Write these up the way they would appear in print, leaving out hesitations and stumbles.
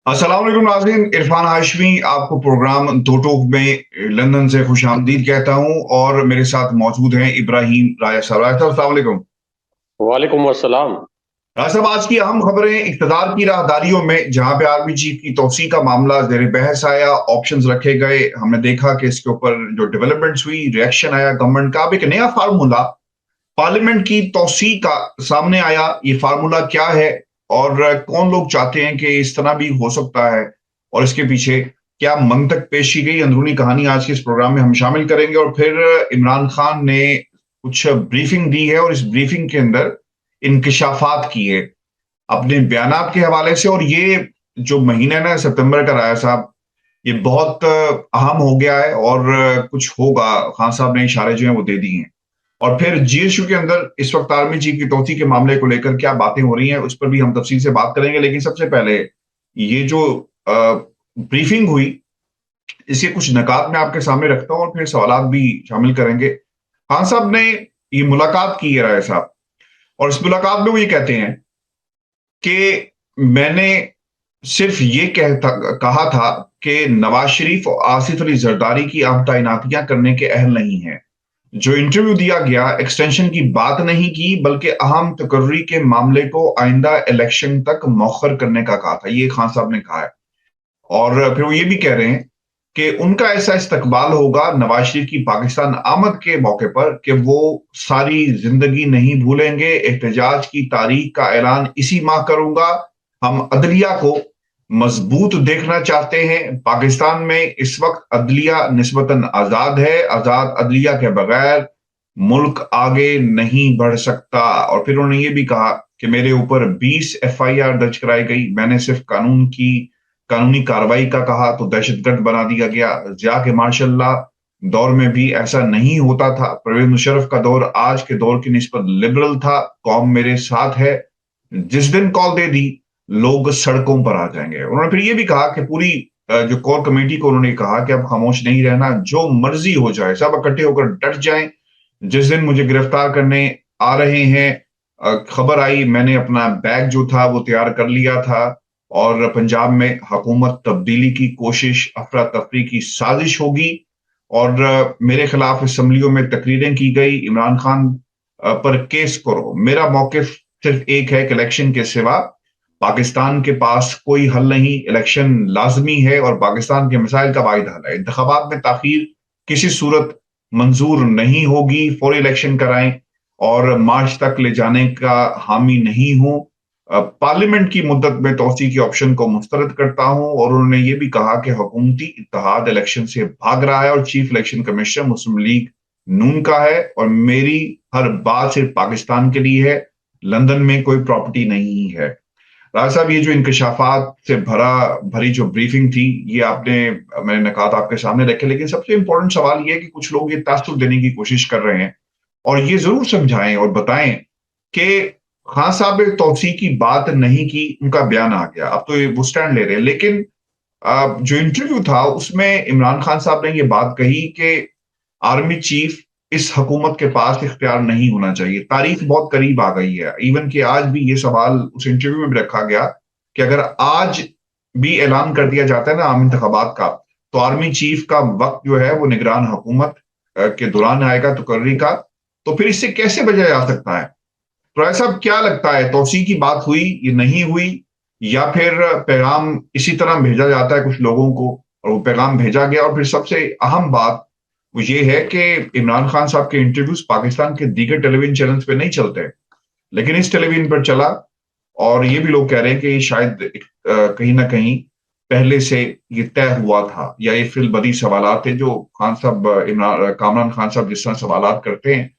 अस्सलाम वालेकुम नाज़रीन, इरफान हाशमी आपको प्रोग्राम दो टोक में लंदन से खुशामदीद कहता हूं और मेरे साथ मौजूद हैं इब्राहिम राजा साहब। राजा साहब, अस्सलाम वालेकुम। वालेकुम अस्सलाम। राजा साहब, आज की अहम खबरें इक़्तिदार की राहदारियों में जहां पे आर्मी चीफ की तौसीक का मामला ज़ेर बहस आया, ऑप्शंस रखे गए, हमने देखा कि इसके ऊपर जो डेवलपमेंट्स हुई, रिएक्शन आया गवर्नमेंट का। अब एक नया फार्मूला पार्लियामेंट की तौसीक का सामने आया। ये फार्मूला क्या है और कौन लोग चाहते हैं कि इस तरह भी हो सकता है और इसके पीछे क्या मंतक पेश की गई, अंदरूनी कहानी आज के इस प्रोग्राम में हम शामिल करेंगे। और फिर इमरान खान ने कुछ ब्रीफिंग दी है और इस ब्रीफिंग के अंदर इंकशाफात किए अपने बयानात के हवाले से। और ये जो महीना है ना सितंबर का, राय साहब, ये बहुत अहम हो गया है और कुछ होगा। खान साहब ने इशारे जो हैं वो दे दिए हैं। और फिर जीएसयू के अंदर इस वक्त आर्मी चीफ की तौसीक के मामले को लेकर क्या बातें हो रही हैं, उस पर भी हम तफसील से बात करेंगे। लेकिन सबसे पहले ये जो ब्रीफिंग हुई, इसके कुछ नकात मैं आपके सामने रखता हूं और फिर सवालात भी शामिल करेंगे। खान साहब ने ये मुलाकात की है, राय साहब, और इस मुलाकात में वो ये कहते हैं कि मैंने सिर्फ ये कहा था कि नवाज शरीफ और आसिफ अली जरदारी की आप तैनातियां करने के अहल नहीं है। जो इंटरव्यू दिया गया, एक्सटेंशन की बात नहीं की, बल्कि अहम तकर्री के मामले को आइंदा इलेक्शन तक मौखर करने का कहा था। ये खान साहब ने कहा है। और फिर वो ये भी कह रहे हैं कि उनका ऐसा इस्तकबाल होगा नवाज शरीफ की पाकिस्तान आमद के मौके पर कि वो सारी जिंदगी नहीं भूलेंगे। एहतजाज की तारीख का ऐलान इसी माह करूंगा। हम अदलिया को मजबूत देखना चाहते हैं। पाकिस्तान में इस वक्त अदलिया निस्बतन आजाद है। आजाद अदलिया के बगैर मुल्क आगे नहीं बढ़ सकता। और फिर उन्होंने ये भी कहा कि मेरे ऊपर 20 एफआईआर दर्ज कराई गई। मैंने सिर्फ कानूनी कार्रवाई का कहा तो दहशतगर्द बना दिया गया। जिया के मार्शल दौर में भी ऐसा नहीं होता था। परवेज मुशर्रफ का दौर आज के दौर की निस्बत लिबरल था। कौम मेरे साथ है। जिस दिन कॉल दे दी, लोग सड़कों पर आ जाएंगे। उन्होंने फिर ये भी कहा कि पूरी जो कोर कमेटी को उन्होंने कहा कि अब खामोश नहीं रहना, जो मर्जी हो जाए, सब इकट्ठे होकर डट जाएं। जिस दिन मुझे गिरफ्तार करने आ रहे हैं, खबर आई, मैंने अपना बैग जो था वो तैयार कर लिया था और पंजाब में हुकूमत तब्दीली की कोशिश, अफरा तफरी की साजिश होगी। और मेरे खिलाफ असम्बलियों में तकरीरें की गई। इमरान खान पर केस करो। मेरा मौकिफ सिर्फ एक है कि इलेक्शन के सिवा पाकिस्तान के पास कोई हल नहीं। इलेक्शन लाजमी है और पाकिस्तान के मसाइल का वाहिद हल है। इंतखाबात में ताखीर किसी सूरत मंजूर नहीं होगी। फौरी इलेक्शन कराएं और मार्च तक ले जाने का हामी नहीं हूं। पार्लियामेंट की मुद्दत में तोसी के ऑप्शन को मुस्तरद करता हूं। और उन्होंने ये भी कहा कि हुकूमती इत्तेहाद इलेक्शन से भाग रहा है और चीफ इलेक्शन कमिश्नर मुस्लिम लीग नून का है और मेरी हर बात सिर्फ पाकिस्तान के लिए है। लंदन में कोई प्रॉपर्टी नहीं है। राज साहब, ये जो इंकशाफात से भरी जो ब्रीफिंग थी, ये मैंने नकात आपके सामने रखे। लेकिन सबसे इंपॉर्टेंट सवाल ये है कि कुछ लोग ये तासुर देने की कोशिश कर रहे हैं और ये जरूर समझाएं और बताएं कि खान साहब ने तौसीक की बात नहीं की, उनका बयान आ गया, अब तो वो स्टैंड ले रहे हैं। लेकिन जो इंटरव्यू था उसमें इमरान खान साहब ने ये बात कही कि आर्मी चीफ इस हुकूमत के पास इख्तियार नहीं होना चाहिए। तारीख बहुत करीब आ गई है। इवन कि आज भी ये सवाल उस इंटरव्यू में भी रखा गया कि अगर आज भी ऐलान कर दिया जाता है ना आम इंतखाबात का, तो आर्मी चीफ का वक्त जो है वो निगरान हुकूमत के दौरान आएगा, तकर्री का। तो फिर इससे कैसे बचा जा सकता है? तो ऐसा क्या लगता है, तौसीक की बात हुई, ये नहीं हुई, या फिर पैगाम इसी तरह भेजा जाता है कुछ लोगों को और वो पैगाम भेजा गया? और फिर सबसे अहम बात वो ये है कि इमरान खान साहब के इंटरव्यूज पाकिस्तान के दीगर टेलीविजन चैनल्स पे नहीं चलते, लेकिन इस टेलीविजन पर चला। और ये भी लोग कह रहे हैं कि शायद कहीं ना कहीं पहले से ये तय हुआ था या ये फिल बदी सवालात थे जो खान साहब, कामरान खान साहब जिस तरह सवालात करते हैं,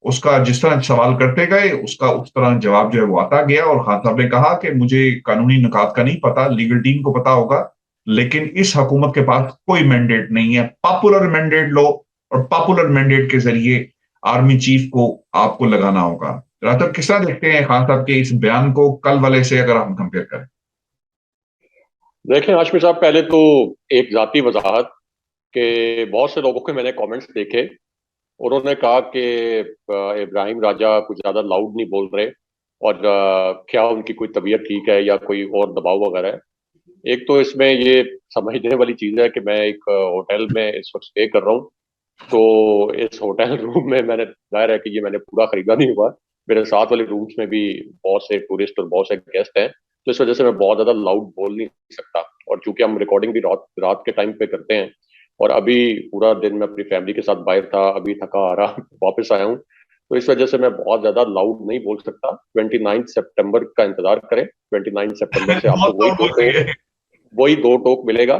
उसका जिस तरह सवाल करते गए उसका उस तरह जवाब जो है वो आता गया। और खान साहब ने कहा कि मुझे कानूनी निकात का नहीं पता, लीगल टीम को पता होगा, लेकिन इस हुकूमत के पास कोई मैंडेट नहीं है। पॉपुलर मैंडेट लो और पॉपुलर मैंडेट के जरिए आर्मी चीफ को आपको लगाना होगा। रातब, किस तरह देखते हैं खान साहब के इस बयान को कल वाले से अगर हम कंपेयर करें? देखें हाशमी साहब, पहले तो एक जाती वजाहत के बहुत से लोगों के मैंने कमेंट्स देखे। उन्होंने कहा कि इब्राहिम राजा कुछ ज्यादा लाउड नहीं बोल रहे और क्या उनकी कोई तबीयत ठीक है या कोई और दबाव वगैरह है। एक तो इसमें ये समझने वाली चीज है कि मैं एक होटल में इस वक्त स्टे कर रहा हूँ, तो इस होटल रूम में मैंने, जाहिर है कि ये मैंने पूरा खरीदा नहीं हुआ, मेरे साथ वाले रूम्स में भी बहुत से टूरिस्ट और बहुत से गेस्ट हैं, तो इस वजह से मैं बहुत ज्यादा लाउड बोल नहीं सकता। और चूंकि हम रिकॉर्डिंग भी रात रात के टाइम पे करते हैं, और अभी पूरा दिन मैं अपनी फैमिली के साथ बाहर था, अभी थका आ रहा वापस आया हूँ, तो इस वजह से मैं बहुत ज्यादा लाउड नहीं बोल सकता। 29 सितंबर का इंतजार करें, 29 सितंबर से आपको बहुत लोग बोल रही है। वही दो टोक मिलेगा,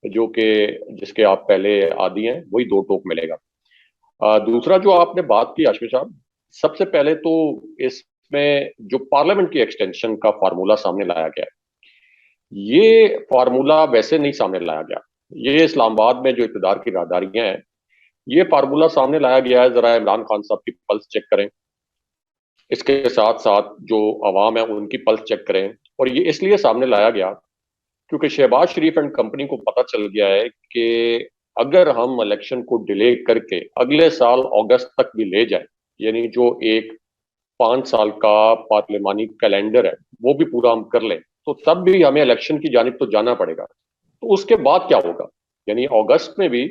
जो कि जिसके आप पहले आदी हैं, वही दो टोक मिलेगा। दूसरा जो आपने बात की आशमी साहब, सबसे पहले तो इसमें जो पार्लियामेंट की एक्सटेंशन का फार्मूला सामने लाया गया है, ये फार्मूला वैसे नहीं सामने लाया गया। ये इस्लामाबाद में जो इक़्तिदार की राहदारियां हैं, ये फार्मूला सामने लाया गया है, जरा इमरान खान साहब की पल्स चेक करें, इसके साथ साथ जो अवाम है उनकी पल्स चेक करें। और ये इसलिए सामने लाया गया क्योंकि शहबाज शरीफ एंड कंपनी को पता चल गया है कि अगर हम इलेक्शन को डिले करके अगले साल अगस्त तक भी ले जाए, यानी जो एक 5 साल का पार्लिमानी कैलेंडर है वो भी पूरा हम कर लें, तो तब भी हमें इलेक्शन की जानिब तो जाना पड़ेगा। तो उसके बाद क्या होगा, यानी अगस्त में भी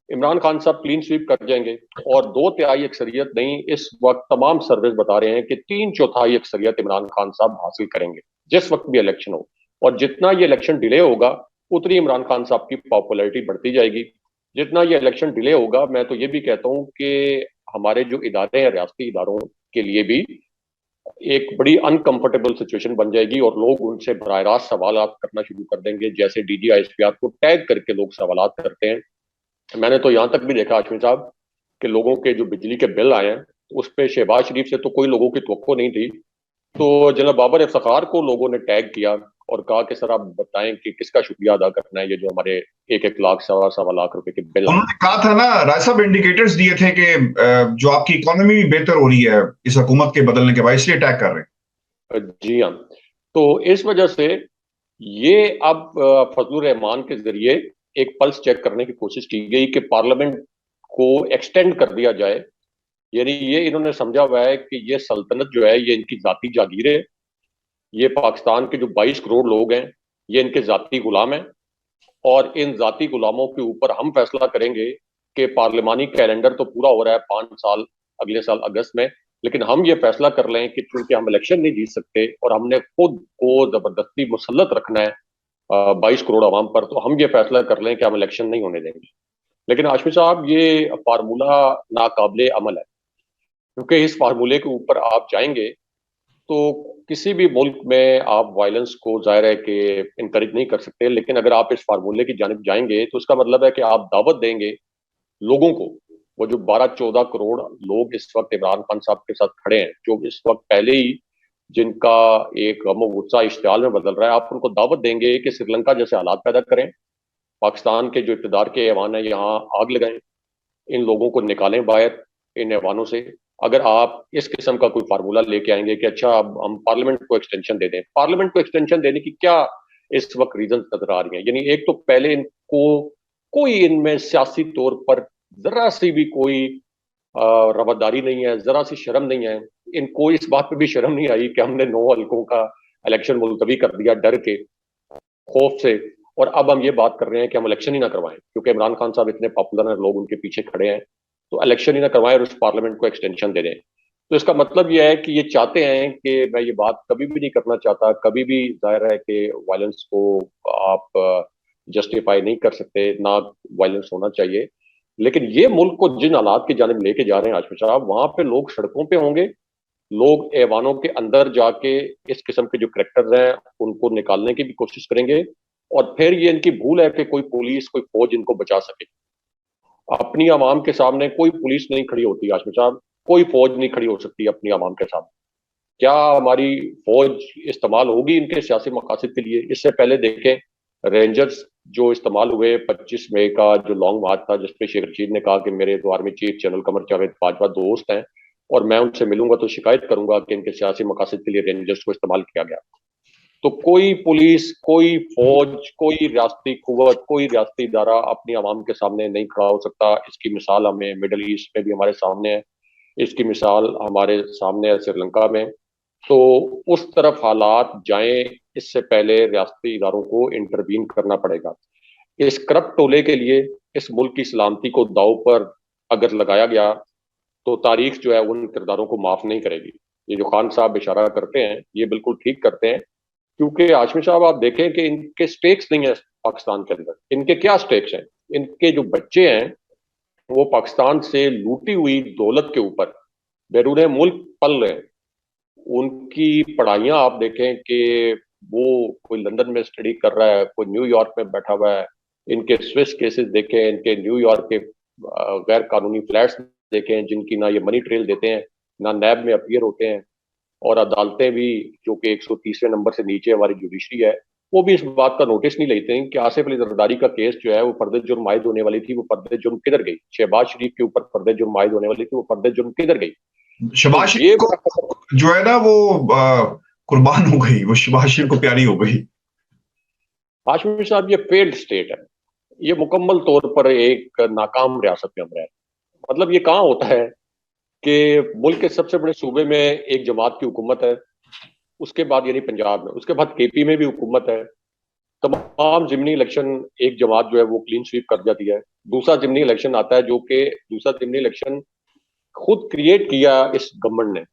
इमरान खान साहब क्लीन स्वीप कर जाएंगे, और 2/3 अक्सरियत नहीं, इस वक्त तमाम सर्वेस बता रहे हैं कि 3/4 अक्सरियत इमरान खान साहब हासिल करेंगे जिस वक्त भी इलेक्शन हो। और जितना ये इलेक्शन डिले होगा, उतनी इमरान खान साहब की पॉपुलैरिटी बढ़ती जाएगी। जितना ये इलेक्शन डिले होगा, मैं तो ये भी कहता हूँ कि हमारे जो इदारे हैं, रियासती इदारों के लिए भी एक बड़ी अनकंफर्टेबल सिचुएशन बन जाएगी, और लोग उनसे बराह रास्त सवाल करना शुरू कर देंगे, जैसे DGISPR को टैग करके लोग सवाल करते हैं। मैंने तो यहां तक भी देखा आशमी साहब कि लोगों के जो बिजली के बिल आए हैं, उस पे शहबाज शरीफ से तो कोई लोगों की तवक्को नहीं थी, तो जनाब बाबर इफ्तिखार को लोगों ने टैग किया और कहा कि सर आप बताएं कि किसका शुक्रिया अदा करना है, ये जो हमारे 1-1 लाख, 1.25 लाख रुपए के बिल आए। उन्होंने कहा था ना, राय साहब इंडिकेटर्स दिए थे कि जो आपकी इकोनॉमी भी बेहतर हो रही है इस हुकूमत के बदलने के बाद, इसलिए अटैक कर रहे जी हाँ। तो इस वजह से ये अब फजलुर रहमान के जरिए एक पल्स चेक करने की कोशिश की गई कि पार्लियामेंट को एक्सटेंड कर दिया जाए। यानी ये इन्होंने समझा हुआ है कि ये सल्तनत जो है ये इनकी जाती जागीर है, ये पाकिस्तान के जो 22 करोड़ लोग हैं ये इनके जाती गुलाम हैं, और इन जाती गुलामों के ऊपर हम फैसला करेंगे कि पार्लिमानी कैलेंडर तो पूरा हो रहा है 5 साल अगले साल अगस्त में, लेकिन हम ये फैसला कर लें कि चूंकि हम इलेक्शन नहीं जीत सकते और हमने खुद को जबरदस्ती मुसल्लत रखना है 22 करोड़ आवाम पर, तो हम ये फैसला कर लें कि हम इलेक्शन नहीं होने देंगे। लेकिन आशमी साहब, ये फार्मूला नाकाबिले अमल है, क्योंकि इस फार्मूले के ऊपर आप जाएंगे तो किसी भी मुल्क में आप वायलेंस को जाहिर है कि इनकरेज नहीं कर सकते, लेकिन अगर आप इस फार्मूले की जानिब जाएंगे तो इसका मतलब है कि आप दावत देंगे लोगों को, वो जो 12-14 करोड़ लोग इस वक्त इमरान खान साहब के साथ खड़े हैं, जो इस वक्त पहले ही जिनका एक गम और गुस्सा इश्तियाल में बदल रहा है, आप उनको दावत देंगे कि श्रीलंका जैसे हालात पैदा करें, पाकिस्तान के जो इक़्तिदार के ऐवान है यहाँ आग लगाएं, इन लोगों को निकालें बाहर इन ऐवानों से। अगर आप इस किस्म का कोई फार्मूला लेके आएंगे कि अच्छा अब हम पार्लियामेंट को एक्सटेंशन दे दें, पार्लियामेंट को एक्सटेंशन देने की क्या इस वक्त रीजन नजर आ रही हैं? यानी एक तो पहले इनको कोई इनमें सियासी तौर पर जरा सी भी कोई रवादारी नहीं है, जरा सी शर्म नहीं है, इनको इस बात पे भी शर्म नहीं आई कि हमने 9 हल्कों का इलेक्शन मुलतवी कर दिया डर के, खौफ से, और अब हम ये बात कर रहे हैं कि हम इलेक्शन ही ना करवाएं क्योंकि इमरान खान साहब इतने पॉपुलर हैं, लोग उनके पीछे खड़े हैं, तो इलेक्शन ही ना करवाएं और उस पार्लियामेंट को एक्सटेंशन दे दें। तो इसका मतलब यह है कि ये चाहते हैं कि मैं ये बात कभी भी नहीं करना चाहता, कभी भी जाहिर है कि वायलेंस को आप जस्टिफाई नहीं कर सकते, ना वायलेंस होना चाहिए, लेकिन ये मुल्क को जिन हालात की जानिब लेके जा रहे हैं आशमी साहब, वहां पे लोग सड़कों पे होंगे, लोग ऐवानों के अंदर जाके इस किस्म के जो करेक्टर्स हैं उनको निकालने की भी कोशिश करेंगे, और फिर ये इनकी भूल है कि कोई पुलिस कोई फौज इनको बचा सके। अपनी आवाम के सामने कोई पुलिस नहीं खड़ी होती आशमी साहब, कोई फौज नहीं खड़ी हो सकती अपनी आवाम के सामने। क्या हमारी फौज इस्तेमाल होगी इनके सियासी मकासद के लिए? इससे पहले देखें रेंजर्स जो इस्तेमाल हुए 25 मई का जो लॉन्ग मार्च था, जिसपे शेख रशीद ने कहा कि मेरे तो army chief general Qamar Javed Bajwa दोस्त हैं और मैं उनसे मिलूंगा तो शिकायत करूंगा कि इनके सियासी मकासद के लिए रेंजर्स को इस्तेमाल किया गया। तो कोई पुलिस, कोई फौज, कोई रियासती कुव्वत, कोई रियासती इदारा अपनी आवाम के सामने नहीं खड़ा हो सकता। इसकी मिसाल हमें मिडल ईस्ट में भी हमारे सामने है, इसकी मिसाल हमारे सामने है श्रीलंका में। तो उस तरफ हालात जाएं इससे पहले रियासती इदारों को इंटरवीन करना पड़ेगा। इस करप्ट टोले के लिए इस मुल्क की सलामती को दांव पर अगर लगाया गया तो तारीख जो है उन किरदारों को माफ नहीं करेगी। ये जो खान साहब इशारा करते हैं ये बिल्कुल ठीक करते हैं, क्योंकि आशमी साहब आप देखें कि इनके स्टेक्स नहीं है पाकिस्तान के अंदर। इनके क्या स्टेक्स हैं? इनके जो बच्चे हैं वो पाकिस्तान से लूटी हुई दौलत के ऊपर बैरून मुल्क पल रहे हैं। उनकी पढ़ाइयां आप देखें कि वो कोई लंदन में स्टडी कर रहा है, कोई न्यूयॉर्क में बैठा हुआ है। इनके स्विस केसेस देखें, इनके न्यूयॉर्क के गैर कानूनी फ्लैट्स देखें जिनकी ना ये मनी ट्रेल देते हैं, ना नैब में अपीयर होते हैं। और अदालतें भी जो कि 130वें नंबर से नीचे हमारी जुडिशरी है, वो भी इस बात का नोटिस नहीं लेते हैं कि आसिफ अली जरदारी का केस जो है वो फर्द जुर्म आयद होने वाली थी, वो फर्द जुर्म किधर गई? शहबाज शरीफ के ऊपर फर्द जुर्म आयद होने वाली थी, वो फर्द जुर्म किधर गई? तो शहबाज ये शरीफ को जो है ना वो कुर्बान हो गई, वो शहबाज शरीफ को प्यारी हो गई। हाशमी साहब, ये फेल्ड स्टेट है। ये मुकम्मल तौर पर एक नाकाम रियासत में हम रहे हैं। मतलब ये कहाँ होता है कि मुल्क के सबसे बड़े सूबे में एक जमात की हुकूमत है, उसके बाद यानी पंजाब में, उसके बाद केपी में भी हुकूमत है। तमाम जिमनी इलेक्शन एक जमात जो है वो क्लीन स्वीप कर जाती है। दूसरा जिमनी इलेक्शन आता है जो कि दूसरा जिमनी इलेक्शन खुद क्रिएट किया इस गवर्नमेंट ने,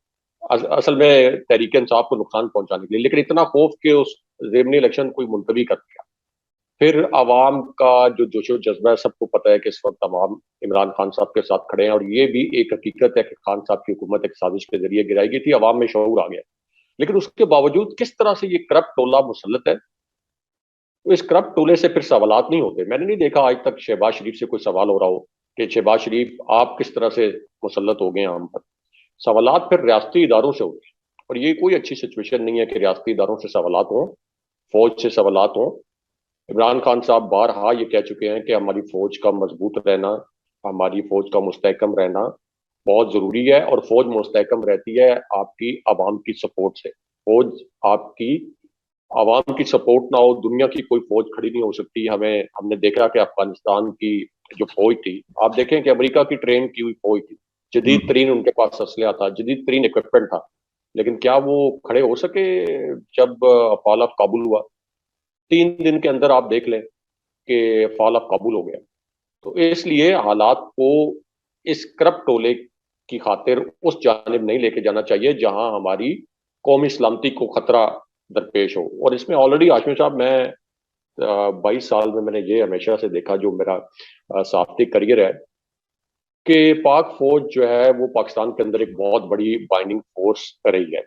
असल में तहरीक इंसाफ को नुकसान पहुंचाने के लिए, लेकिन इतना खौफ के उस जिमनी इलेक्शन कोई मुलतवी कर दिया। फिर आवाम का जो जोशो जज्बा है, सबको पता है कि इस वक्त तमाम इमरान खान साहब के साथ खड़े हैं, और ये भी एक हकीकत है कि खान साहब की हुकूमत एक साजिश के जरिए गिराई गई थी, आवाम में शऊर आ गया। लेकिन उसके बावजूद किस तरह से ये करप्ट टोला मुसल्लत है, तो इस करप्ट टोले से फिर सवालात नहीं होते। मैंने नहीं देखा आज तक शहबाज शरीफ से कोई सवाल हो रहा हो कि शहबाज शरीफ आप किस तरह से मुसल्लत हो गए हैं हम पर। सवालात फिर रियासती इदारों से होते हैं, और ये कोई अच्छी सिचुएशन नहीं है कि रियासती इदारों से सवालात हों, फौज से सवालात हों। इमरान खान साहब बारहा ये कह चुके हैं कि हमारी फौज का मजबूत रहना, हमारी फौज का मुस्तहकम रहना बहुत जरूरी है, और फौज मुस्तहकम रहती है आपकी आवाम की सपोर्ट से। फौज आपकी आवाम की सपोर्ट ना हो, दुनिया की कोई फौज खड़ी नहीं हो सकती। हमने देखा कि अफगानिस्तान की जो फौज थी, आप देखें कि अमेरिका की ट्रेन की हुई फौज थी, जदीद तरीन उनके पास असलहा था, जदीद तरीन इक्विपमेंट था, लेकिन क्या वो खड़े हो सके जब फॉल ऑफ काबुल हुआ? 3 दिन के अंदर आप देख लें कि फॉल ऑफ काबुल हो गया। तो इसलिए हालात को इस करप्ट टोले की खातिर उस जानिब नहीं लेके जाना चाहिए जहां हमारी कौमी सलामती को खतरा दरपेश हो। और इसमें ऑलरेडी आशमी साहब, मैं 22 साल में मैंने ये हमेशा से देखा, जो मेरा सहाफती करियर है, कि पाक फौज जो है वो पाकिस्तान के अंदर एक बहुत बड़ी बाइंडिंग फोर्स रही है,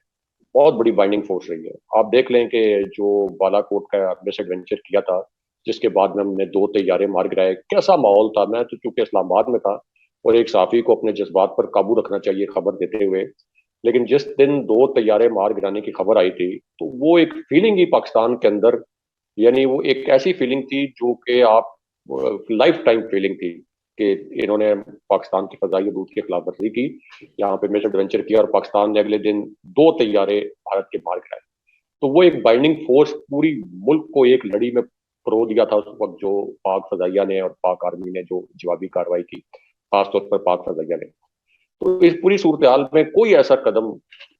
बहुत बड़ी बाइंडिंग फोर्स रही है। आप देख लें कि जो बालाकोट का मिस एडवेंचर किया था, जिसके बाद में हमने 2 तैयारे मार गिराए, कैसा माहौल था। मैं तो चूंकि इस्लामाबाद में था, और एक साफी को अपने जज्बात पर काबू रखना चाहिए खबर देते हुए, लेकिन जिस दिन 2 तैयारे मार गिराने की खबर आई थी, तो वो एक फीलिंग ही पाकिस्तान के अंदर, यानी वो एक ऐसी फीलिंग थी जो कि आप लाइफ टाइम फीलिंग थी कि इन्होंने पाकिस्तान की फजाई हदूद की खिलाफ वर्जी की, यहाँ पे मिस एडवेंचर किया, और पाकिस्तान ने अगले दिन 2 तैयारे भारत के मार गिराए। तो वो एक बाइंडिंग फोर्स पूरी मुल्क को एक लड़ी में परो दिया था उस वक्त, जो पाक फजाइया ने और पाक आर्मी ने जो जवाबी कार्रवाई की, खासतौर पर पाक फजाइया ने। तो इस पूरी सूरत हाल में कोई ऐसा कदम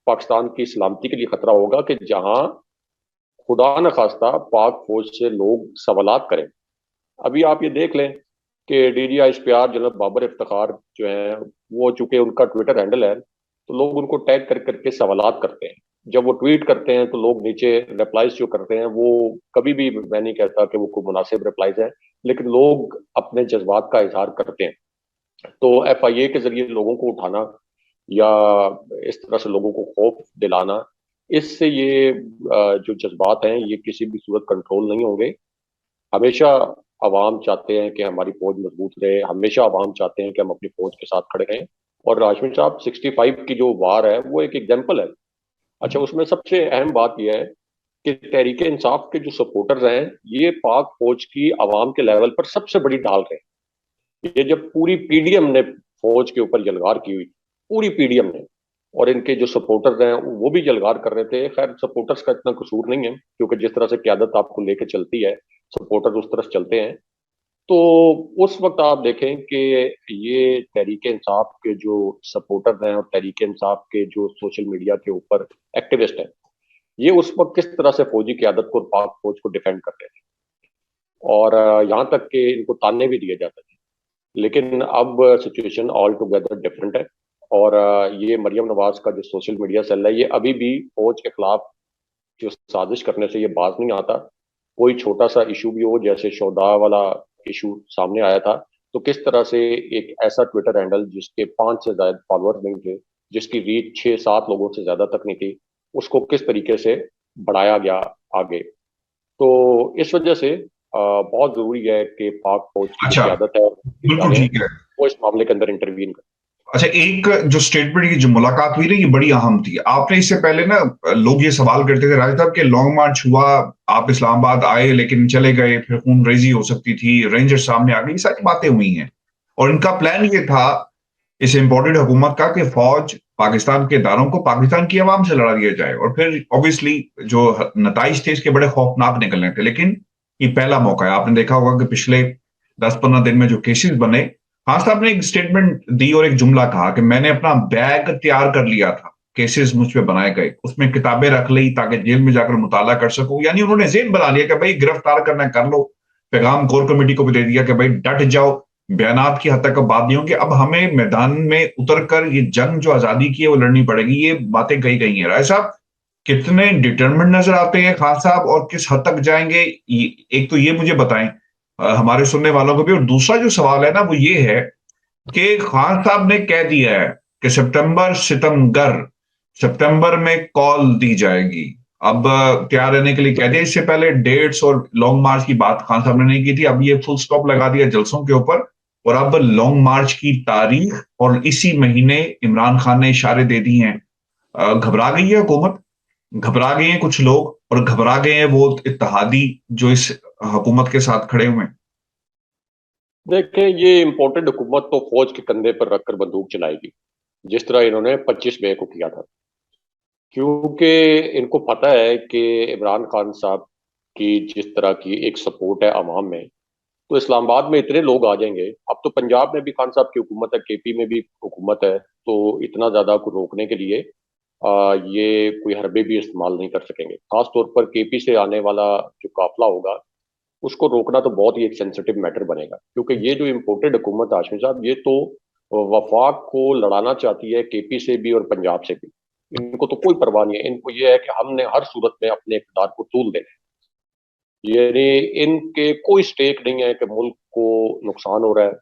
पाकिस्तान की सलामती के लिए खतरा होगा कि जहां खुदा न खास्ता पाक फौज से लोग सवालात करें। अभी आप ये देख लें कि DGI जनरल बाबर इफ्तिखार जो है, वो चूंकि उनका ट्विटर हैंडल है, तो लोग उनको टैग कर करके सवालात करते हैं। जब वो ट्वीट करते हैं तो लोग नीचे रिप्लाईज जो करते हैं, वो कभी भी, मैं नहीं कहता कि वो कोई मुनासिब रिप्लाईज है, लेकिन लोग अपने जज्बात का इजहार करते हैं। तो FIA के जरिए लोगों को उठाना या इस तरह से लोगों को खौफ दिलाना, इससे ये जो जज्बात हैं ये किसी भी सूरत कंट्रोल नहीं होंगे। हमेशा अवाम चाहते हैं कि हमारी फौज मजबूत रहे, हमेशा अवाम चाहते हैं कि हम अपनी फौज के साथ खड़े रहें। और राजमी साहब, 65 की जो वार है वो एक एग्जाम्पल है। अच्छा, उसमें सबसे अहम बात यह है कि तहरीक इंसाफ के जो सपोर्टर्स हैं, ये पाक फौज की आवाम के लेवल पर सबसे बड़ी ढाल रहे हैं। ये जब पूरी PDM ने फौज के ऊपर यलगार की हुई, पूरी PDM ने, और इनके जो सपोर्टर्स हैं वो भी यलगार कर रहे थे। खैर, सपोर्टर्स का इतना कसूर नहीं है, क्योंकि जिस तरह से क्यादत आपको लेके चलती है, सपोर्टर्स उस तरफ चलते हैं। तो उस वक्त आप देखें कि ये तहरीक इंसाफ के जो सपोर्टर्स हैं और तहरीक इंसाफ के जो सोशल मीडिया के ऊपर एक्टिविस्ट हैं, ये उस वक्त किस तरह से फौजी क़यादत को और पाक फौज को डिफेंड कर रहे थे, और यहाँ तक कि इनको ताने भी दिए जाते थे। लेकिन अब सिचुएशन ऑल टुगेदर डिफरेंट है, और ये मरियम नवाज का जो सोशल मीडिया सेल है, ये अभी भी फौज के खिलाफ जो साजिश करने से ये बाज नहीं आता। कोई छोटा सा इशू भी हो, जैसे शोदा वाला इशू सामने आया था, तो किस तरह से एक ऐसा ट्विटर हैंडल जिसके 5 से ज्यादा फॉलोअर्स नहीं थे, जिसकी रीच 6-7 लोगों से ज्यादा तक नहीं थी, उसको किस तरीके से बढ़ाया गया आगे। तो इस वजह से बहुत जरूरी है कि पाक फौज की जो अच्छा, क्यादत है और बिल्कुल इदारे हैं, ठीक है। वो इस मामले के अंदर इंटरवीन करें। अच्छा, एक जो स्टेटमेंट की जो मुलाकात हुई ना, ये बड़ी अहम थी। आपने इससे पहले ना, लोग ये सवाल करते थे राज साहब कि लॉन्ग मार्च हुआ, आप इस्लामाबाद आए लेकिन चले गए, फिर खून रेजी हो सकती थी, रेंजर सामने आ गई, ये सारी बातें हुई हैं। और इनका प्लान ये था इस इम्पोर्टेड हुकूमत का कि फौज पाकिस्तान के इदारों को पाकिस्तान की आवाम से लड़ा दिया जाए, और फिर ऑब्वियसली जो नताइज थे इसके बड़े खौफनाक निकलने थे। लेकिन ये पहला मौका है। आपने देखा होगा कि पिछले 10-15 दिन में जो केसेस बने, खान साहब ने एक स्टेटमेंट दी और एक जुमला कहा कि मैंने अपना बैग तैयार कर लिया था, केसेस मुझ पे बनाए गए, उसमें किताबें रख ली ताकि जेल में जाकर मुताला कर सकूं। यानी उन्होंने जेल बना लिया कि भाई गिरफ्तार करना कर लो। पैगाम कोर कमेटी को भी दे दिया कि भाई डट जाओ, बयानात की हद तक अब बात नहीं होगी, अब हमें मैदान में उतर कर ये जंग जो आजादी की है वो लड़नी पड़ेगी। ये बातें कही गई हैं। राय साहब, कितने डिटर्मिन्ड नजर आते हैं खान साहब, और किस हद तक जाएंगे? एक तो ये मुझे बताएं, हमारे सुनने वालों को भी। और दूसरा जो सवाल है ना, वो ये है कि खान साहब ने कह दिया है कि सितंबर सितमगर, सितंबर में कॉल दी जाएगी। अब तैयार रहने के लिए कह दिया। इससे पहले डेट्स और लॉन्ग मार्च की बात खान साहब ने नहीं की थी, अब ये फुल स्टॉप लगा दिया जलसों के ऊपर। और अब लॉन्ग मार्च की तारीख और इसी महीने इमरान खान ने इशारे दे दी हैं। घबरा गई है हुकूमत, घबरा गए हैं कुछ लोग, और घबरा गए हैं वो इत्तेहादी जो इस हुकूमत के साथ खड़े हुए हैं। देखें, ये इम्पोर्टेड हुकूमत तो फौज के कंधे पर रखकर बंदूक चलाएगी, जिस तरह इन्होंने 25 मई को किया था। क्योंकि इनको पता है कि इमरान खान साहब की जिस तरह की एक सपोर्ट है अवाम में, तो इस्लामाबाद में इतने लोग आ जाएंगे। अब तो पंजाब में भी खान साहब की हुकूमत है, केपी में भी हुकूमत है, तो इतना ज्यादा को रोकने के लिए ये कोई हरबे भी इस्तेमाल नहीं कर सकेंगे। खास तौर पर केपी से आने वाला जो काफिला होगा, उसको रोकना तो बहुत ही एक सेंसिटिव मैटर बनेगा। क्योंकि ये जो इम्पोर्टेड हुकूमत हाशमी साहब, ये तो वफाक को लड़ाना चाहती है, केपी से भी और पंजाब से भी। इनको तो कोई परवाह नहीं है, इनको ये है कि हमने हर सूरत में अपने इक़्तिदार को तूल देना है। यानी इनके कोई स्टेक नहीं है कि मुल्क को नुकसान हो रहा है,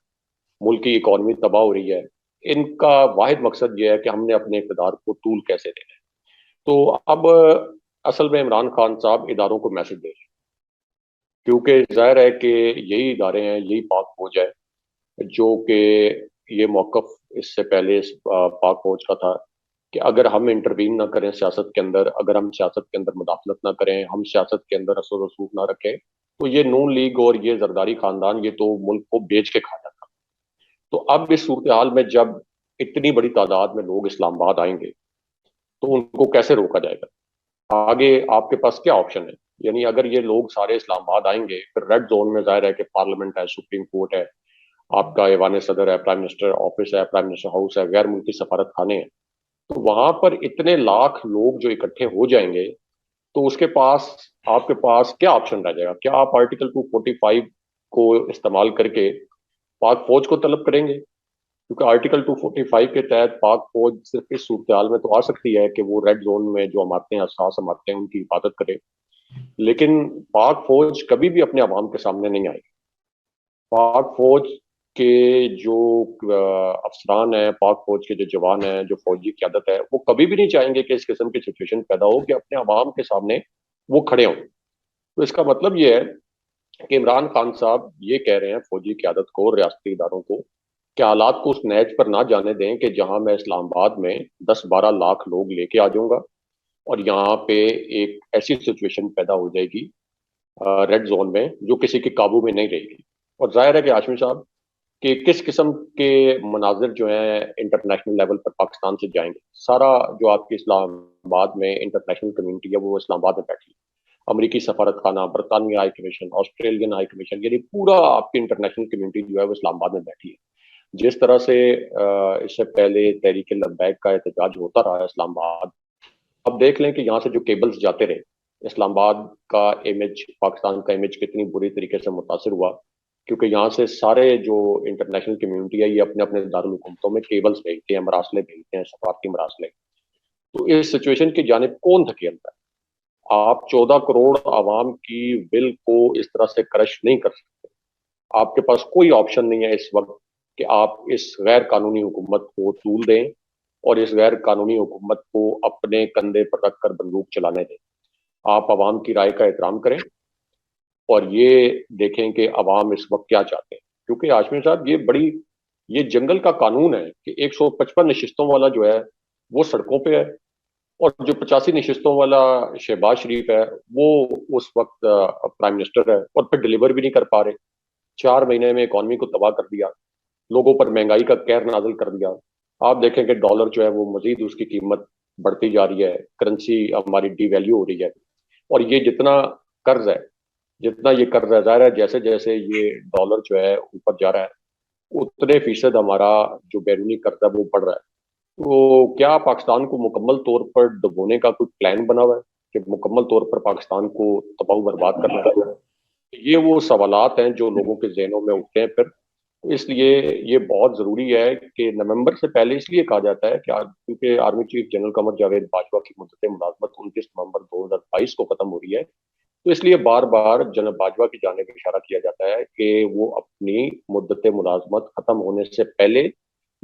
मुल्क की इकॉनमी तबाह हो रही है। इनका वाहिद मकसद ये है कि हमने अपने इक़्तिदार को तूल कैसे देना है। तो अब असल में इमरान खान साहब इदारों को मैसेज दे रहे हैं, क्योंकि जाहिर है कि यही इदारे हैं, यही पाक फौज है जो कि ये मौकफ इससे पहले इस पाक फौज का था कि अगर हम इंटरवीन ना करें सियासत के अंदर, अगर हम सियासत के अंदर मुदाखलत ना करें, हम सियासत के अंदर असर रसूख ना रखें, तो ये नून लीग और ये जरदारी खानदान ये तो मुल्क को बेच के खा जाता। तो अब इस सूरत हाल में जब इतनी बड़ी तादाद में लोग इस्लामाबाद आएंगे, तो उनको कैसे रोका जाएगा? आगे आपके पास क्या ऑप्शन है? यानी अगर ये लोग सारे इस्लामाबाद आएंगे, फिर रेड जोन में जाहिर है कि पार्लियामेंट है, सुप्रीम कोर्ट है, आपका ऐवान सदर है, प्राइम मिनिस्टर ऑफिस है, प्राइम मिनिस्टर हाउस है, गैर मुल्की सफारत खाने हैं। तो वहां पर इतने लाख लोग जो इकट्ठे हो जाएंगे, तो उसके पास आपके पास क्या ऑप्शन रह जाएगा? क्या आप आर्टिकल 245 को इस्तेमाल करके पाक फौज को तलब करेंगे? क्योंकि आर्टिकल 245 के तहत पाक फौज सिर्फ इस सूरत हाल में तो आ सकती है कि वो रेड जोन में जो इमारतें हसास इमारतें हैं उनकी हिफाजत करे, लेकिन पाक फौज कभी भी अपने अवाम के सामने नहीं आएगी। पाक फौज के जो अफसरान हैं, पाक फौज के जो जवान हैं, जो फौजी क्यादत है, वो कभी भी नहीं चाहेंगे कि इस किस्म की सिचुएशन पैदा हो कि अपने अवाम के सामने वो खड़े हों। तो इसका मतलब ये है कि इमरान खान साहब ये कह रहे हैं फौजी क्यादत को, रियासती इदारों को, कि हालात को उस नहज पर ना जाने दें कि जहां मैं इस्लामाबाद में 10-12 लाख लोग लेके आ जाऊंगा और यहाँ पे एक ऐसी सिचुएशन पैदा हो जाएगी रेड जोन में जो किसी के काबू में नहीं रहेगी। और जाहिर है कि हाशमी साहब कि किस किस्म के मनाजिर जो हैं इंटरनेशनल लेवल पर पाकिस्तान से जाएंगे। सारा जो आपकी इस्लामाबाद में इंटरनेशनल कम्युनिटी है वो इस्लामाबाद में बैठी है। अमरीकी सफारत खाना, बरतानवी high commission, Australian high commission, यानी पूरा आपकी इंटरनेशनल कम्युनिटी जो है वो इस्लामाबाद में बैठी है। जिस तरह से इससे पहले तहरीक लब्बैक का एहतजाज होता रहा है इस्लामाबाद, अब आप देख लें कि यहाँ से जो केबल्स जाते रहे, इस्लामाबाद का इमेज, पाकिस्तान का इमेज कितनी बुरी तरीके से मुतासिर हुआ, क्योंकि यहाँ से सारे जो इंटरनेशनल कम्युनिटी है ये अपने अपने दारुल हुकूमतों में केबल्स भेजते हैं, मरासले भेजते हैं, सफारती मरासले। तो इस सिचुएशन की जानिब कौन धकेलता है? आप 14 करोड़ आवाम की विल को इस तरह से क्रश नहीं कर सकते। आपके पास कोई ऑप्शन नहीं है इस वक्त कि आप इस गैर कानूनी हुकूमत को तूल दें और इस गैर कानूनी हुकूमत को अपने कंधे पर रखकर बंदूक चलाने दें। आप आवाम की राय का एहतराम करें और ये देखें कि आवाम इस वक्त क्या चाहते हैं, क्योंकि हाशमी साहब ये जंगल का कानून है कि 155 नशिस्तों वाला जो है वो सड़कों पे है, और जो 85 नशिस्तों वाला शहबाज शरीफ है वो उस वक्त प्राइम मिनिस्टर है और फिर डिलीवर भी नहीं कर पा रहे। 4 महीने में इकॉनमी को तबाह कर दिया, लोगों पर महंगाई का कहर नाजिल कर दिया। आप देखें कि डॉलर जो है वो मजीद उसकी कीमत बढ़ती जा रही है, करेंसी हमारी डिवैल्यू हो रही है, और ये जितना ये कर्ज है ज़ाहिर है जैसे जैसे ये डॉलर जो है ऊपर जा रहा है उतने फीसद हमारा जो बैरूनी कर्ज है वो बढ़ रहा है। तो क्या पाकिस्तान को मुकम्मल तौर पर डुबोने का कोई प्लान बना हुआ है कि मुकम्मल तौर पर पाकिस्तान को तबाह बर्बाद करना है? ये वो सवालात हैं जो लोगों के जहनों में उठते हैं फिर। इसलिए ये बहुत ज़रूरी है कि नवंबर से पहले इसलिए कहा जाता है कि क्योंकि army chief general Qamar Javed Bajwa की मुद्दत मुलाजमत 29 नवंबर 2022 को खत्म हो रही है, तो इसलिए बार बार जनरल बाजवा की जानिब इशारा किया जाता है कि वो अपनी मुद्दत मुलाजमत खत्म होने से पहले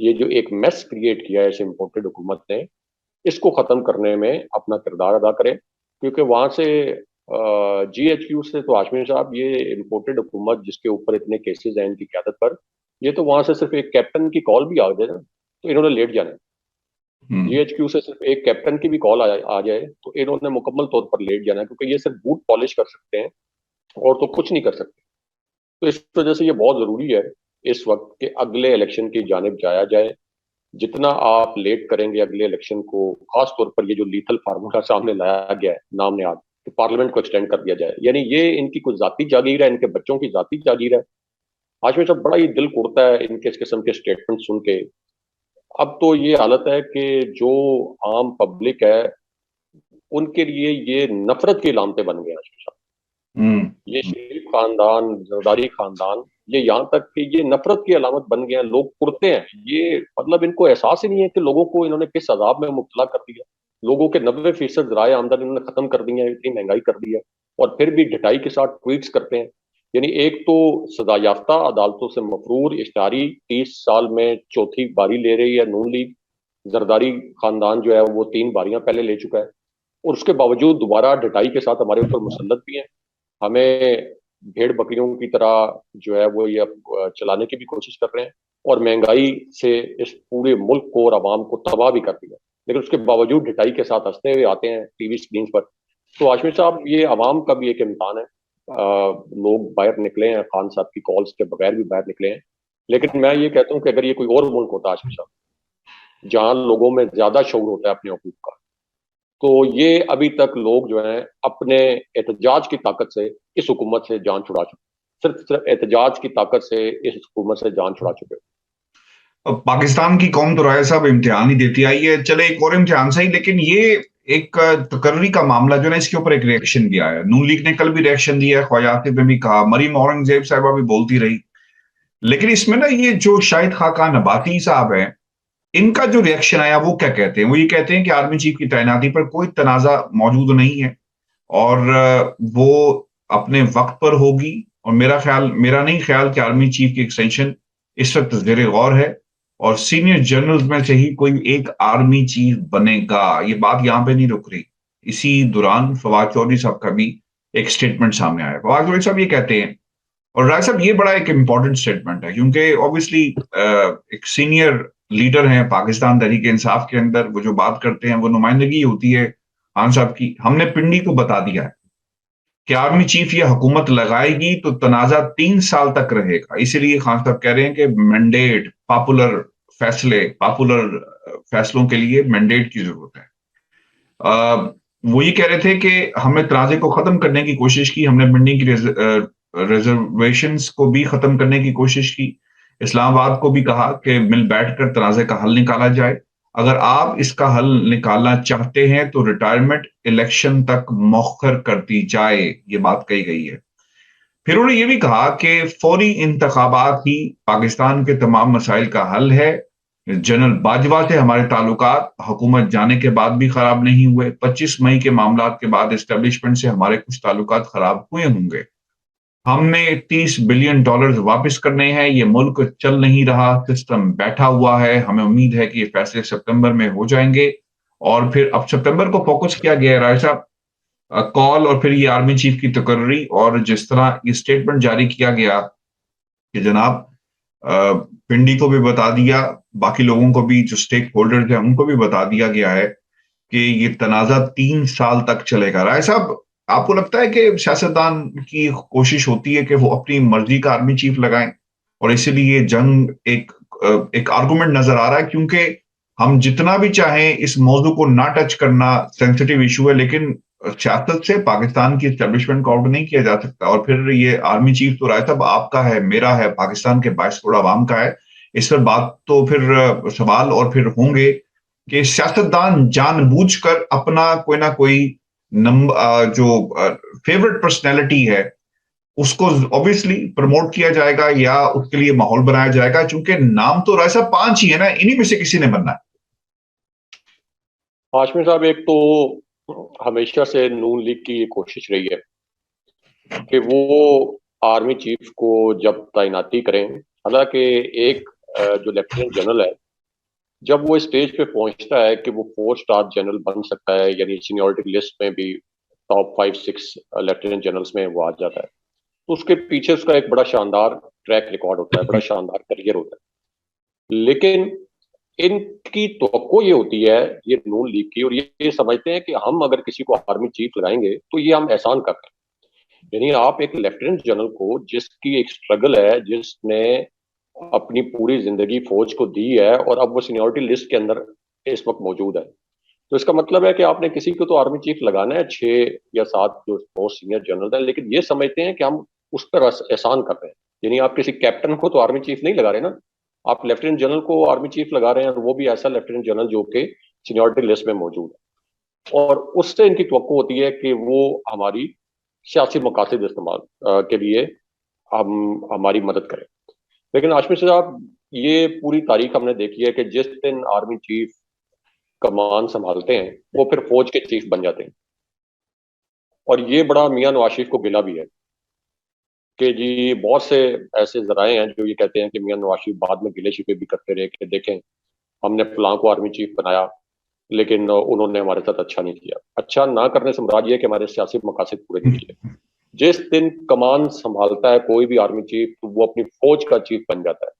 ये जो एक मेस क्रिएट किया है इस इम्पोर्टेड हुकूमत ने, इसको खत्म करने में अपना किरदार अदा करें। क्योंकि वहां से GHQ से तो हाशमी साहब ये इम्पोर्टेड हुकूमत जिसके ऊपर इतने केसेस हैं इनकी क़यादत पर, ये तो वहां से सिर्फ एक कैप्टन की कॉल भी आ जाए ना तो इन्होंने लेट जाना है। GHQ से सिर्फ एक कैप्टन की भी कॉल आ जाए तो इन्होंने मुकम्मल तौर पर लेट जाना है, क्योंकि ये सिर्फ बूट पॉलिश कर सकते हैं और तो कुछ नहीं कर सकते। तो इस वजह से ये बहुत जरूरी है इस वक्त के अगले इलेक्शन की जानिब जाया जाए। जितना आप लेट करेंगे अगले इलेक्शन को, खास तौर पर ये जो लीथल फार्मूला सामने लाया गया है नाम निहाद कि पार्लियामेंट को एक्सटेंड कर दिया जाए, यानी ये इनकी कुछ जाती जागीर है, इनके बच्चों की जाती जागीर है। आज में सब बड़ा ही दिल उड़ता है इनके इस किस्म के स्टेटमेंट सुन के। अब तो ये हालत है कि जो आम पब्लिक है उनके लिए ये नफरत की अलामतें बन गए हैं। ये शरीफ खानदान, जरदारी खानदान, ये यहाँ तक कि ये नफरत की अलामत बन गए हैं। लोग कुड़ते हैं, ये मतलब इनको एहसास ही नहीं है कि लोगों को इन्होंने किस अजाब में मुब्तला कर दिया। लोगों के 90% ज़राए आमदन इन्होंने खत्म कर दी है, इतनी महंगाई कर दी है, और फिर भी ढिठाई के साथ ट्वीट्स करते हैं। यानी एक तो सजा याफ्ता अदालतों से मफरूर इश्तारी 30 साल में चौथी बारी ले रही है नून लीग। जरदारी खानदान जो है वो 3 बारियां पहले ले चुका है, और उसके बावजूद दोबारा ढिठाई के साथ हमारे ऊपर मुसल्लत भी है। हमें भेड़ बकरियों की तरह जो है वो ये चलाने की भी कोशिश कर रहे हैं, और महंगाई से इस पूरे मुल्क को और आवाम को तबाह भी कर दिया, लेकिन उसके बावजूद ढिठाई के साथ हंसते हुए आते हैं टीवी स्क्रीन पर। तो हाशमी साहब ये आवाम का भी एक इम्तिहान है। लोग बाहर निकले हैं, खान साहब की कॉल्स के बगैर भी बाहर निकले हैं, लेकिन मैं ये कहता हूँ कि अगर ये कोई और मुल्क होता हाशमी साहब जहाँ लोगों में ज्यादा शऊर होता है अपने हकूक का, तो ये अभी तक लोग जो हैं अपने एहतजाज की ताकत से इस हुकूमत से जान छुड़ा चुके, सिर्फ एहतजाज की ताकत से इस हुकूमत से जान छुड़ा चुके। पाकिस्तान की कौम तो राय साहब इम्तिहान ही देती आई है, चले एक और इम्तिहान सही, लेकिन ये एक तकर्री का मामला जो है इसके ऊपर एक रिएक्शन भी आया। नून लीग ने कल भी रिएक्शन दिया, ख्वाजा आसिफ ने भी कहा, मरीम औरंगजेब साहिबा भी बोलती रही, लेकिन इसमें ना ये जो शाहिद खाकान नबाती साहब हैं, इनका जो रिएक्शन आया वो क्या कहते हैं? वो ये कहते हैं कि आर्मी चीफ की तैनाती पर कोई तनाजा मौजूद नहीं है और वो अपने वक्त पर होगी, और मेरा नहीं ख्याल कि आर्मी चीफ की एक्सटेंशन इस वक्त ज़ेरे गौर है, और सीनियर जनरल्स में से ही कोई एक आर्मी चीफ बनेगा। ये बात यहां पे नहीं रुक रही। इसी दौरान फवाद चौधरी साहब का भी एक स्टेटमेंट सामने आया। फवाद चौधरी साहब ये कहते हैं, और राय साहब ये बड़ा एक इंपॉर्टेंट स्टेटमेंट है, क्योंकि ऑब्वियसली एक सीनियर लीडर हैं पाकिस्तान तहरीक इंसाफ के अंदर, वो जो बात करते हैं वो नुमाइंदगी होती है खान साहब की। हमने पिंडी को बता दिया है कि आर्मी चीफ ये हुकूमत लगाएगी तो तनाजा 3 साल तक रहेगा, इसीलिए खान साहब कह रहे हैं कि मैंडेट, पॉपुलर फैसलों के लिए मैंडेट की जरूरत है। वो ये कह रहे थे कि हमने तनाजे को खत्म करने की कोशिश की, हमने पिंडी की रिजर्वेशंस को भी खत्म करने की कोशिश की, इस्लामाबाद को भी कहा कि मिल बैठकर तनाजे का हल निकाला जाए, अगर आप इसका हल निकालना चाहते हैं तो रिटायरमेंट इलेक्शन तक मौखर कर दी जाए, ये बात कही गई है। फिर उन्होंने ये भी कहा कि फौरी इंतखाबात ही पाकिस्तान के तमाम मसाइल का हल है। जनरल बाजवा से हमारे ताल्लुकात हुकूमत जाने के बाद भी खराब नहीं हुए। 25 मई के मामलात के बाद एस्टेब्लिशमेंट से हमारे कुछ ताल्लुकात खराब हुए होंगे। हमने $30 बिलियन वापस करने हैं। ये मुल्क चल नहीं रहा, सिस्टम बैठा हुआ है। हमें उम्मीद है कि ये फैसले सितंबर में हो जाएंगे। और फिर अब सितंबर को फोकस किया गया है राय साहब, कॉल और फिर ये आर्मी चीफ की तकर्री और जिस तरह ये स्टेटमेंट जारी किया गया कि जनाब पिंडी को भी बता दिया, बाकी लोगों को भी जो स्टेक होल्डर्स हैं उनको भी बता दिया गया है कि ये तनाज़ा 3 साल तक चलेगा। राय साहब, आपको लगता है कि सियासतदान की कोशिश होती है कि वो अपनी मर्जी का आर्मी चीफ लगाएं और इसीलिए ये जंग एक आर्गुमेंट नजर आ रहा है, क्योंकि हम जितना भी चाहें इस मौजू को ना टच करना सेंसिटिव इशू है, लेकिन सियासत से पाकिस्तान की एस्टेब्लिशमेंट को आउट नहीं किया जा सकता। और फिर ये आर्मी चीफ तो राय साहब आपका है, मेरा है, पाकिस्तान के 22 करोड़ आवाम का है। इस पर बात तो फिर सवाल और फिर होंगे कि सियासतदान जानबूझकर अपना कोई ना कोई जो फेवरेट पर्सनैलिटी है उसको ऑब्वियसली प्रमोट किया जाएगा या उसके लिए माहौल बनाया जाएगा, क्योंकि नाम तो राय साहब 5 ही है ना, इन्हीं में से किसी ने बनना है। हाशमी साहब, एक तो हमेशा से नून लीग की ये कोशिश रही है कि वो आर्मी चीफ को जब तैनाती करें, हालांकि एक जो लेफ्टिनेंट जनरल है, जब वो स्टेज पे पहुंचता है कि वो 4 स्टार जनरल बन सकता है, यानी सीनियरिटी लिस्ट में भी टॉप 5-6 लेफ्टिनेंट जनरल्स में वो आ जाता है, तो उसके पीछे उसका एक बड़ा शानदार ट्रैक रिकॉर्ड होता है, बड़ा शानदार करियर होता है। लेकिन इनकी तवक्को ये होती है, ये नून लीग की, और ये समझते हैं कि हम अगर किसी को आर्मी चीफ लगाएंगे तो ये हम एहसान कर रहे हैं। यानी आप एक लेफ्टिनेंट जनरल को, जिसकी एक स्ट्रगल है, जिसने अपनी पूरी जिंदगी फौज को दी है और अब वो सीनियरिटी लिस्ट के अंदर इस वक्त मौजूद है, तो इसका मतलब है कि आपने किसी को तो आर्मी चीफ लगाना है, 6 या 7 जो मोस्ट सीनियर जनरल है, लेकिन ये समझते हैं कि हम उस पर एहसान कर रहे हैं। यानी आप किसी कैप्टन को तो आर्मी चीफ नहीं लगा रहे ना, आप लेफ्टिनेंट जनरल को आर्मी चीफ लगा रहे हैं, और वो भी ऐसा लेफ्टिनेंट जनरल जो कि सीनियरिटी लिस्ट में मौजूद है, और उससे इनकी तवक्को होती है कि वो हमारी सियासी मकासद इस्तेमाल के लिए हम हमारी मदद करें। लेकिन आशमी साहब, ये पूरी तारीख हमने देखी है कि जिस दिन आर्मी चीफ कमान संभालते हैं वो फिर फौज के चीफ बन जाते हैं। और ये बड़ा मियां नवाज शरीफ को गिला भी है कि जी बहुत से ऐसे जराए हैं जो ये कहते हैं कि मियां नवाज शरीफ बाद में गिले शिकवे भी करते रहे कि देखें हमने फलां को आर्मी चीफ बनाया, लेकिन उन्होंने हमारे साथ अच्छा नहीं किया। अच्छा ना करने से मुराद ये कि हमारे सियासी मकासद पूरे नहीं किए। जिस दिन कमान संभालता है कोई भी आर्मी चीफ, तो वो अपनी फौज का चीफ बन जाता है।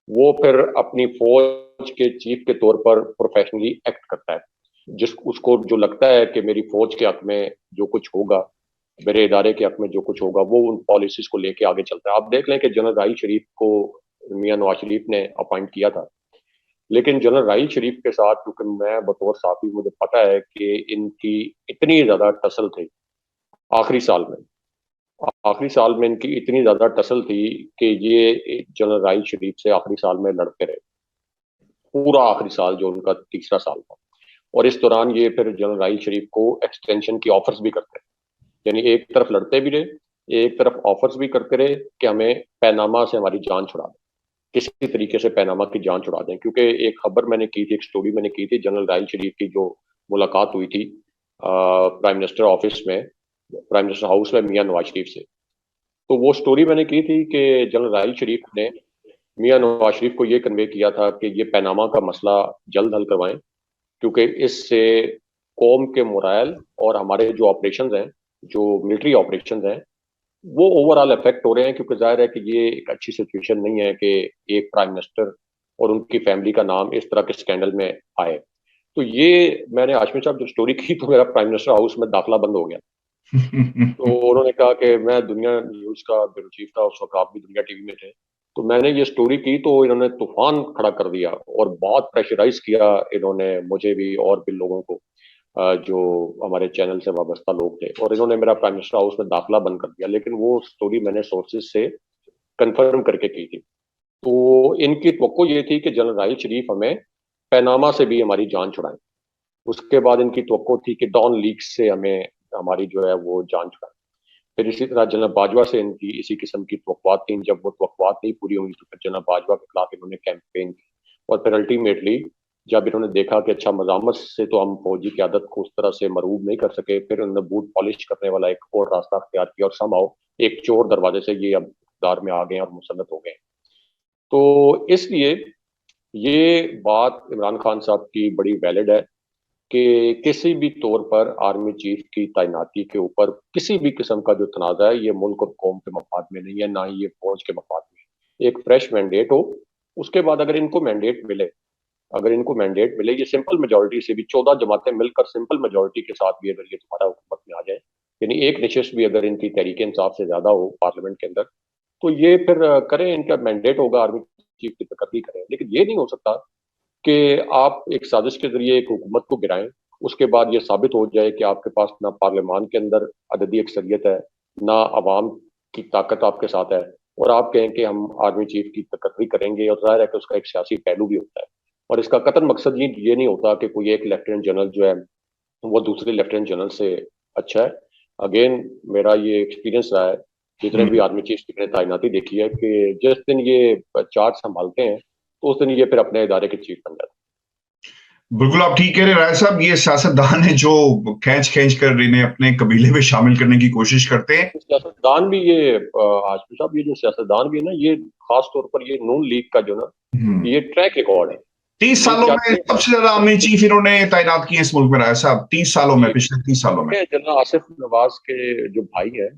वो फिर अपनी फौज के चीफ के तौर पर प्रोफेशनली एक्ट करता है। जिस उसको जो लगता है कि मेरी फौज के हक में जो कुछ होगा, मेरे इदारे के हक में जो कुछ होगा, वो उन पॉलिसीज को लेके आगे चलता है। आप देख लें कि जनरल राहील शरीफ को मियां नवाज शरीफ ने अपॉइंट किया था, लेकिन जनरल राहील शरीफ के साथ, क्योंकि मैं बतौर साफी मुझे पता है कि इनकी इतनी ज्यादा टसल थी आखिरी साल में, आखिरी साल में इनकी इतनी ज्यादा टसल थी कि ये जनरल राहील शरीफ से आखिरी साल में लड़ते रहे, पूरा आखिरी साल जो उनका तीसरा साल था। और इस दौरान ये फिर जनरल राहील शरीफ को एक्सटेंशन की ऑफर्स भी करते रहे, यानी एक तरफ लड़ते भी रहे, एक तरफ ऑफर्स भी करते रहे कि हमें पैनामा से हमारी जान छुड़ा दें, किसी तरीके से पैनामा की जान छुड़ा दें। क्योंकि एक खबर मैंने की थी, एक स्टोरी मैंने की थी, जनरल राहील शरीफ की जो मुलाकात हुई थी प्राइम मिनिस्टर ऑफिस में, प्राइम मिनिस्टर हाउस में मियां नवाज शरीफ से, तो वो स्टोरी मैंने की थी कि जनरल राहील शरीफ ने मियां नवाज शरीफ को ये कन्वे किया था कि ये पैनामा का मसला जल्द हल करवाएं, क्योंकि इससे कौम के मोराल और हमारे जो ऑपरेशन हैं, जो मिलिट्री ऑपरेशन हैं, वो ओवरऑल इफेक्ट हो रहे हैं। क्योंकि जाहिर है कि ये एक अच्छी सिचुएशन नहीं है कि एक प्राइम मिनिस्टर और उनकी फैमिली का नाम इस तरह के स्कैंडल में आए। तो ये मैंने आशमी साहब जब स्टोरी की तो मेरा प्राइम मिनिस्टर हाउस में दाखिला बंद हो गया। तो उन्होंने कहा कि मैं दुनिया न्यूज का ब्यूरो चीफ था उस वक्त, आप भी दुनिया टीवी में थे, तो मैंने ये स्टोरी की तो इन्होंने तूफान खड़ा कर दिया और बहुत प्रेशराइज किया इन्होंने मुझे भी और भी लोगों को, जो हमारे चैनल से वाबस्ता लोग थे, और इन्होंने मेरा प्राइम मिनिस्टर हाउस में दाखिला बंद कर दिया। लेकिन वो स्टोरी मैंने सोर्सेज से कंफर्म करके की थी। तो इनकी तवक्को ये थी कि जनरल राहील शरीफ हमें पैनामा से भी हमारी जान छुड़ाएं। उसके बाद इनकी तवक्को थी कि डॉन लीक से हमें हमारी जो है वो जान छुड़ाएं। फिर इसी तरह जनरल बाजवा से इनकी इसी किस्म की तवक्कुआत थी। जब वो तवक्कुआत नहीं पूरी हुई तो फिर जनरल बाजवा के खिलाफ इन्होंने कैंपेन की, और फिर अल्टीमेटली जब इन्होंने देखा कि अच्छा मजामत से तो हम फौजी क़यादत को उस तरह से मरूब नहीं कर सके, फिर उन्होंने बूट पॉलिश करने वाला एक और रास्ता अख्तियार किया और समहाउ एक चोर दरवाजे से ये अब इक़्तिदार में आ गए और मुसल्लत हो गए। तो इसलिए ये बात इमरान खान साहब की बड़ी वैलिड है कि किसी भी तौर पर आर्मी चीफ की तैनाती के ऊपर किसी भी किस्म का जो तनाज़ा है ये मुल्क और कौम के मफाद में नहीं है, ना ही ये फौज के मफाद में। एक फ्रेश मैंडेट हो, उसके बाद अगर इनको मैंडेट मिले, ये सिंपल मेजोरिटी से भी 14 जमातें मिलकर सिंपल मेजोरिटी के साथ भी अगर ये दोबारा हुकूमत में आ जाए, यानी एक नशिस्त भी अगर इनकी तहरीक इंसाफ से ज्यादा हो पार्लियामेंट के अंदर, तो ये फिर करें, इनका मैंडेट होगा, आर्मी चीफ की तकर्री करें। लेकिन ये नहीं हो सकता कि आप एक साजिश के जरिए एक हुकूमत को गिराएं, उसके बाद ये साबित हो जाए कि आपके पास ना पार्लियामान के अंदर अददी अक्सरियत है, ना अवाम की ताकत आपके साथ है, और आप कहें कि हम आर्मी चीफ की तकर्री करेंगे। और जाहिर है कि उसका एक सियासी पहलू भी होता है, और इसका कतन मकसद ये नहीं होता कि कोई एक लेफ्टिनेंट जनरल जो है वो दूसरे लेफ्टिनेंट जनरल से अच्छा है। अगेन मेरा ये एक्सपीरियंस रहा है, जितने भी आर्मी चीफ की मैंने तैनाती देखी है, कि जिस दिन ये चार्ज संभालते हैं तो उस दिन ये फिर अपने इदारे के चीफ बन जाते हैं। बिल्कुल आप ठीक कह रहे हैं राय साहब, ये सियासतदान है जो खींच कर इन्हें अपने कबीले में शामिल करने की कोशिश करते हैं। सियासतदान भी ये आजमी साहब, ये जो सियासतदान भी है ना, ये खास तौर पर ये नून लीग का जो ना ये ट्रैक रिकॉर्ड है। 30 सालों में सबसे ज्यादा आर्मी चीफ इन्होंने तैनात किए इस मुल्क में राय साहब, 30 सालों में, पिछले 30 सालों में। जनरल आसिफ नवाज के जो भाई है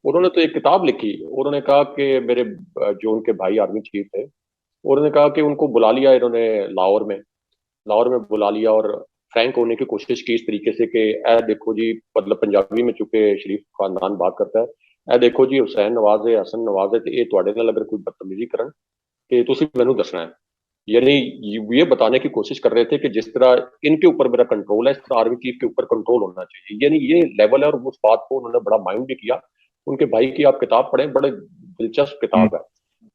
उन्होंने तो एक किताब लिखी, उन्होंने कहा कि मेरे जो उनके भाई आर्मी चीफ थे, उन्होंने कहा कि उनको बुला लिया इन्होंने लाहौर में बुला लिया और फ्रैंक होने की कोशिश की इस तरीके से कि ए देखो जी, मतलब पंजाबी में चूंकि शरीफ खानदान बात करता है, ए देखो जी हुसैन नवाज है, हसन नवाज है, तो ये तुहाडे नाल अगर कोई बदतमीजी करन कि तुसीं मैनूं दसना है। यानी ये बताने की कोशिश कर रहे थे कि जिस तरह इनके ऊपर मेरा कंट्रोल है, इस तरह आर्मी चीफ के ऊपर कंट्रोल होना चाहिए। यानी ये लेवल है, और उस बात को उन्होंने बड़ा माइंड भी किया। उनके भाई की आप किताब पढ़ें, बड़े दिलचस्प किताब है,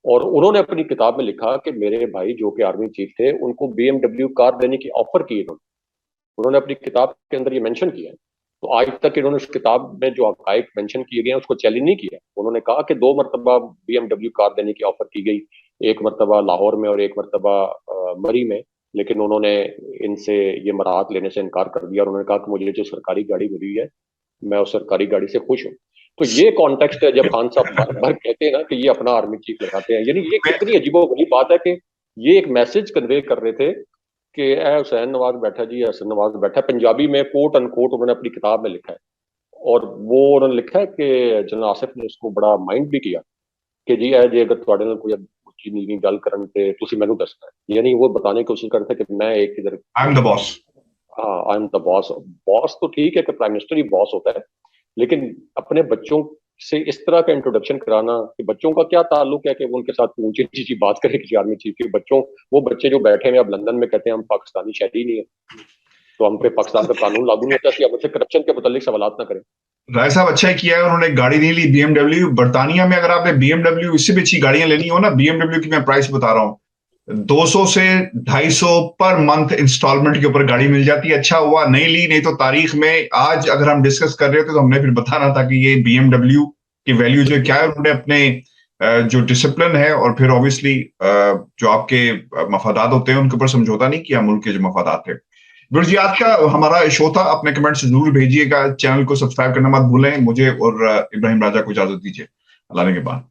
और उन्होंने अपनी किताब में लिखा कि मेरे भाई जो कि आर्मी चीफ थे, उनको BMW कार देने की ऑफर की उन्होंने अपनी किताब के अंदर ये मेंशन किया है। तो आज तक इन्होंने उस किताब में जो हकायक मेंशन किए गए हैं उसको चैलेंज नहीं किया। उन्होंने कहा कि 2 मरतबा BMW कार देने की ऑफर की गई, एक मरतबा लाहौर में और एक मरतबा मरी में, लेकिन उन्होंने इनसे ये मराहत लेने से इनकार कर दिया। और उन्होंने कहा कि मुझे जो सरकारी गाड़ी मिली है, मैं उस सरकारी गाड़ी से खुश हूँ। तो ये कॉन्टेक्स्ट है जब खान साहब बार बार कहते हैं ना कि ये अपना आर्मी चीफ लगाते हैं, यानी ये कितनी अजीबोगरीब बात है कि ये एक मैसेज कन्वे कर रहे थे कि ए हुसैन नवाज बैठा जी, हसन नवाज बैठा, पंजाबी में कोट अनकोट उन्होंने अपनी किताब में लिखा है। और वो उन्होंने लिखा है कि जनरल आसिफ ने उसको बड़ा माइंड भी किया कि जी ए जे अगर तुहाडे नाल कोई उच्ची नीवी गल करन ते तुसीं मैनूं दसना है। यानी वो बताने की कोशिश कर रहे थे कि मैं एक इधर आई एम द बॉस। हाँ, I am the boss. Boss तो ठीक है कि प्राइम मिनिस्टर ही बॉस होता है, लेकिन अपने बच्चों से इस तरह का इंट्रोडक्शन कराना कि बच्चों का क्या ताल्लुक है कि वो उनके साथ ऊंची नीची बात करें किसी आर्मी चीफ के बच्चों, वो बच्चे जो बैठे हैं अब लंदन में कहते हैं हम पाकिस्तानी शहरी नहीं है, तो हम पे पाकिस्तान का कानून लागू नहीं होता कि हम उससे करप्शन के मुतालिक सवालात ना करें। राय साहब अच्छा किया है उन्होंने गाड़ी नहीं ली BMW। बर्तानिया में अगर आपने BMW इससे भी अच्छी गाड़ियां लेनी हो ना, BMW की मैं प्राइस बता रहा हूँ, 200 से 250 पर मंथ इंस्टॉलमेंट के ऊपर गाड़ी मिल जाती है। अच्छा हुआ नहीं ली, नहीं तो तारीख में आज अगर हम डिस्कस कर रहे थे तो हमने फिर बताना था कि ये BMW की वैल्यू जो क्या है। उन्होंने अपने जो डिसिप्लिन है और फिर ऑब्वियसली जो आपके मफादात होते हैं उनके ऊपर समझौता नहीं किया, मुल्क के जो मफादात थे। गुरु जी आज का हमारा शो था, अपने कमेंट्स जरूर भेजिएगा, चैनल को सब्सक्राइब करना मत भूलें। मुझे और इब्राहिम राजा को इजाजत दीजिए, अल्लाह ने के बाद।